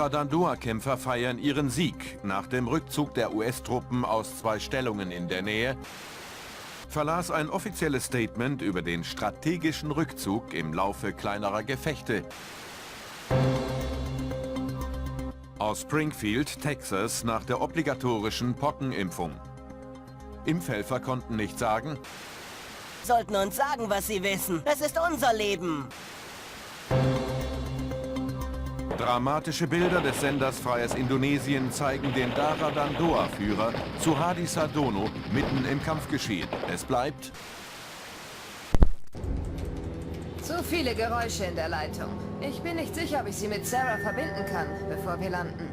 Dandoa-Kämpfer feiern ihren Sieg. Nach dem Rückzug der US-Truppen aus 2 Stellungen in der Nähe verlas ein offizielles Statement über den strategischen Rückzug im Laufe kleinerer Gefechte aus Springfield, Texas, nach der obligatorischen Pockenimpfung. Impfhelfer konnten nicht sagen: Sollten uns sagen, was sie wissen. Es ist unser Leben. Dramatische Bilder des Senders Freies Indonesien zeigen den Dara Dandoa-Führer Suhardi Sardono mitten im Kampfgeschehen. Es bleibt Zu viele Geräusche in der Leitung. Ich bin nicht sicher, ob ich sie mit Sarah verbinden kann, bevor wir landen.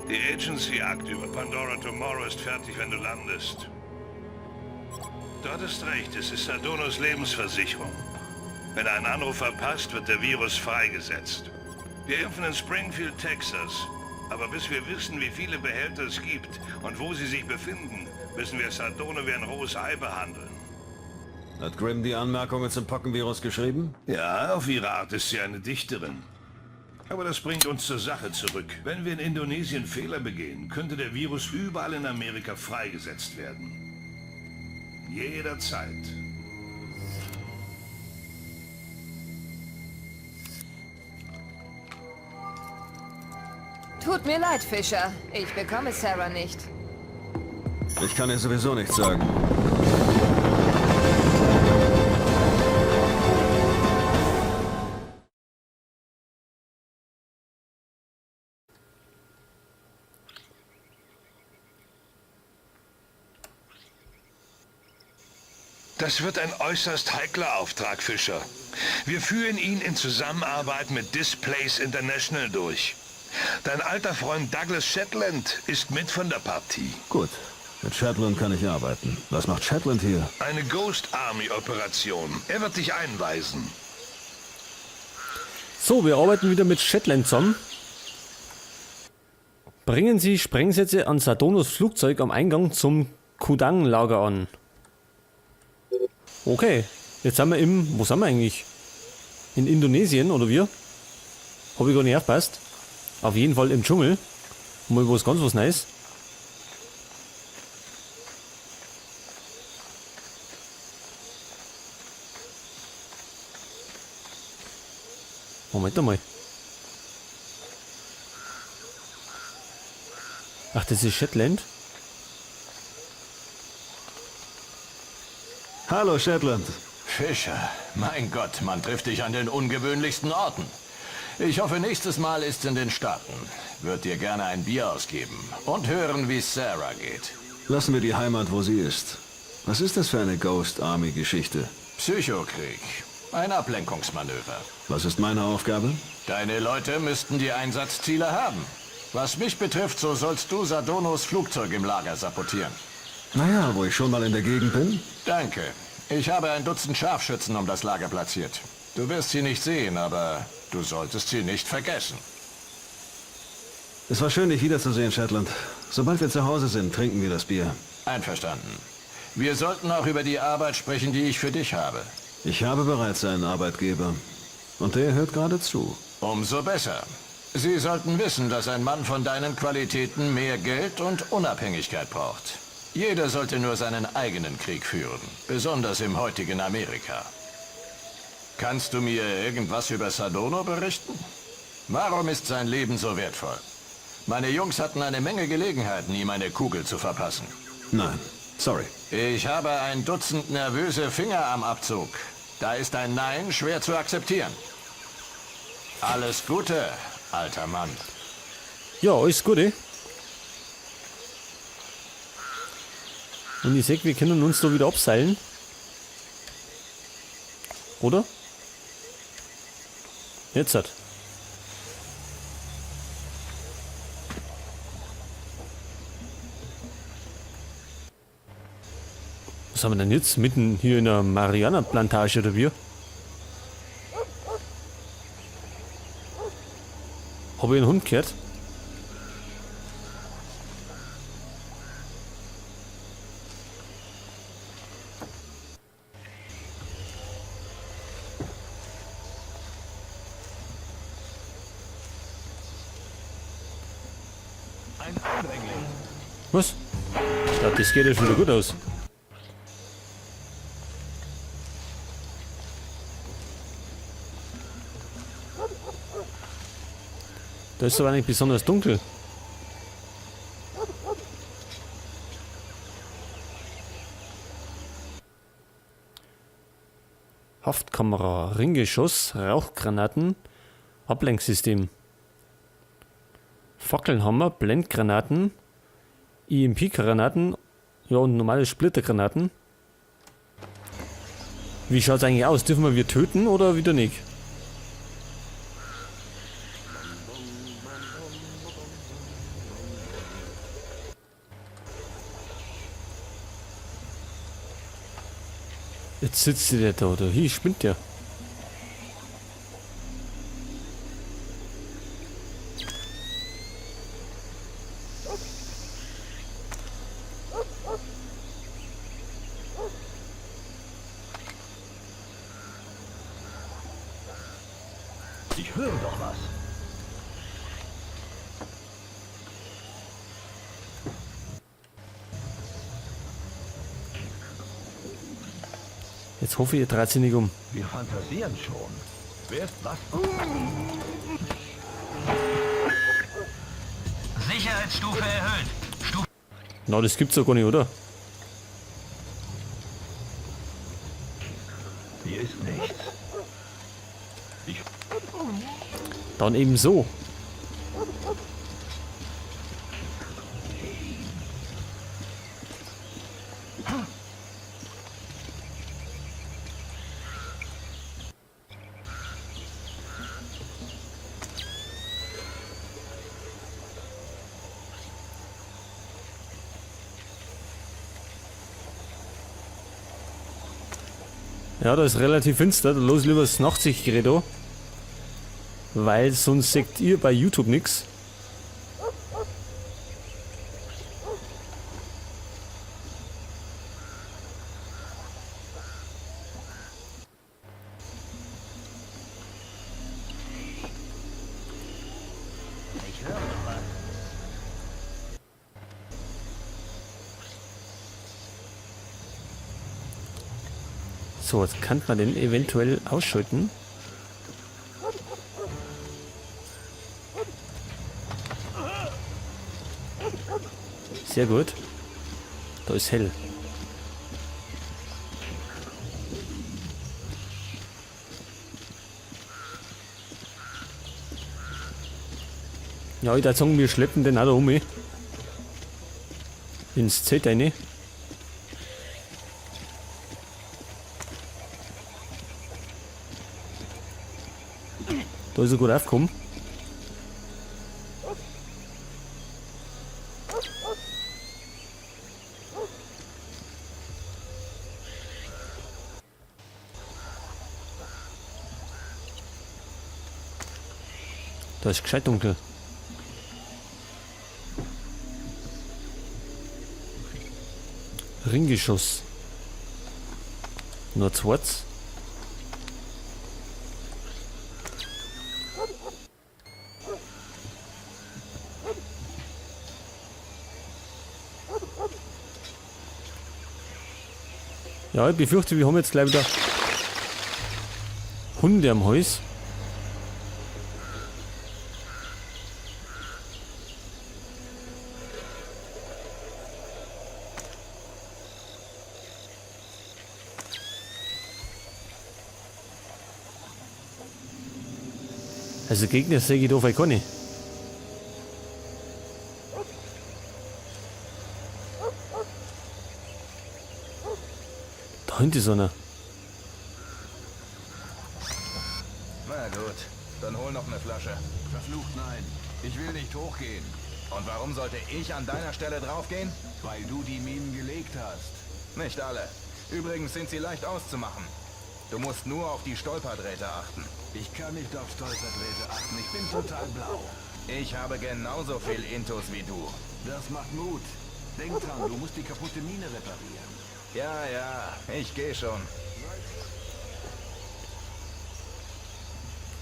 Die Agency-Akt über Pandora Tomorrow ist fertig, wenn du landest. Du hattest recht, es ist Sardonos Lebensversicherung. Wenn er einen Anruf verpasst, wird der Virus freigesetzt. Wir impfen in Springfield, Texas. Aber bis wir wissen, wie viele Behälter es gibt und wo sie sich befinden, müssen wir Sardono wie ein rohes Ei behandeln. Hat Grimm die Anmerkungen zum Pockenvirus geschrieben? Ja, auf ihre Art ist sie eine Dichterin. Aber das bringt uns zur Sache zurück. Wenn wir in Indonesien Fehler begehen, könnte der Virus überall in Amerika freigesetzt werden. Jederzeit. Tut mir leid, Fischer. Ich bekomme Sarah nicht. Ich kann ihr sowieso nichts sagen. Das wird ein äußerst heikler Auftrag, Fischer. Wir führen ihn in Zusammenarbeit mit Displays International durch. Dein alter Freund Douglas Shetland ist mit von der Partie. Gut, mit Shetland kann ich arbeiten. Was macht Shetland hier? Eine Ghost Army Operation. Er wird dich einweisen. So, wir arbeiten wieder mit Shetland zusammen. Bringen Sie Sprengsätze an Sardonos Flugzeug am Eingang zum Kudang-Lager an. Okay, jetzt sind wir im... Wo sind wir eigentlich? In Indonesien, oder wir? Habe ich gar nicht aufgepasst. Auf jeden Fall im Dschungel. Mal was Neues. Moment einmal. Ach, das ist Shetland? Hallo, Shetland. Fischer, mein Gott, man trifft dich an den ungewöhnlichsten Orten. Ich hoffe, nächstes Mal ist's in den Staaten. Würd dir gerne ein Bier ausgeben und hören, wie Sarah geht. Lassen wir die Heimat, wo sie ist. Was ist das für eine Ghost Army Geschichte? Psychokrieg. Ein Ablenkungsmanöver. Was ist meine Aufgabe? Deine Leute müssten die Einsatzziele haben. Was mich betrifft, so sollst du Sardonos Flugzeug im Lager sabotieren. Naja, wo ich schon mal in der Gegend bin. Danke. Ich habe ein Dutzend Scharfschützen um das Lager platziert. Du wirst sie nicht sehen, aber du solltest sie nicht vergessen. Es war schön, dich wiederzusehen, Shetland. Sobald wir zu Hause sind, trinken wir das Bier. Einverstanden. Wir sollten auch über die Arbeit sprechen, die ich für dich habe. Ich habe bereits einen Arbeitgeber. Und der hört gerade zu. Umso besser. Sie sollten wissen, dass ein Mann von deinen Qualitäten mehr Geld und Unabhängigkeit braucht. Jeder sollte nur seinen eigenen Krieg führen, besonders im heutigen Amerika. Kannst du mir irgendwas über Sardono berichten? Warum ist sein Leben so wertvoll? Meine Jungs hatten eine Menge Gelegenheiten, ihm eine Kugel zu verpassen. Nein, sorry. Ich habe ein Dutzend nervöse Finger am Abzug. Da ist ein Nein schwer zu akzeptieren. Alles Gute, alter Mann. Ja, alles Gute. Und ich sehe, wir können uns da wieder abseilen. Oder? Jetzt hat. Was haben wir denn jetzt? Mitten hier in der Mariana-Plantage oder wie? Habe ich einen Hund gehört? Was? Ja, das geht ja schon wieder gut aus. Da ist aber nicht besonders dunkel. Haftkamera, Ringgeschoss, Rauchgranaten, Ablenksystem, Fackelnhammer, Blendgranaten, EMP-Granaten, ja und normale Splittergranaten. Wie schaut es eigentlich aus? Dürfen wir töten oder wieder nicht? Jetzt sitzt der da, oder? Hier spinnt der. Ich höre doch was. Jetzt hoffe ich, ihr dreht sich nicht um. Wir fantasieren schon. Wer ist was? Sicherheitsstufe erhöht. Na, das gibt's doch gar nicht, oder? Hier ist nichts. Dann eben so. Ja, da ist relativ finster. Da los lieber das Nachtsichtgerät an. Weil sonst seht ihr bei YouTube nichts. So, jetzt kann man den eventuell ausschalten. Sehr gut. Da ist hell. Ja, ich würde sagen, wir schleppen den auch da um. Ins Zelt rein. Da ist er gut aufgekommen. Da ist gescheit dunkel. Ringgeschoss. Nur zweites. Ja, ich befürchte, wir haben jetzt gleich wieder Hunde am Hals. Also Gegner sehe ich da auf keine. Da hinten ist einer. Na gut, dann hol noch eine Flasche. Verflucht nein, ich will nicht hochgehen. Und warum sollte ich an deiner Stelle draufgehen? Weil du die Minen gelegt hast. Nicht alle. Übrigens sind sie leicht auszumachen. Du musst nur auf die Stolperdrähte achten. Ich kann nicht auf Stolperdrähte achten, ich bin total blau. Ich habe genauso viel Intus wie du. Das macht Mut. Denk dran, du musst die kaputte Mine reparieren. Ja, ich gehe schon.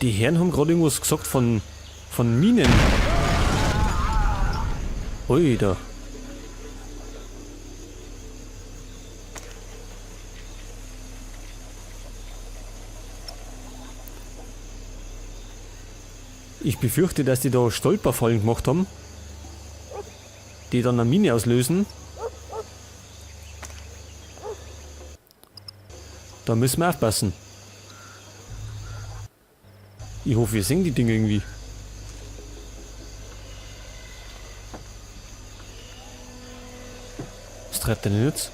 Die Herren haben gerade irgendwas gesagt von Minen. Ui, da. Ich befürchte, dass die da Stolperfallen gemacht haben, die dann eine Mine auslösen. Da müssen wir aufpassen. Ich hoffe, wir sehen die Dinge irgendwie. Was treibt der denn jetzt?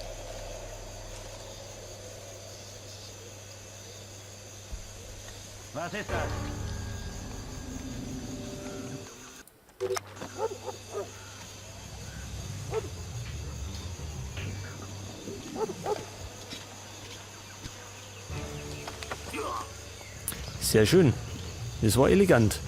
Was ist das? Sehr schön. Das war elegant.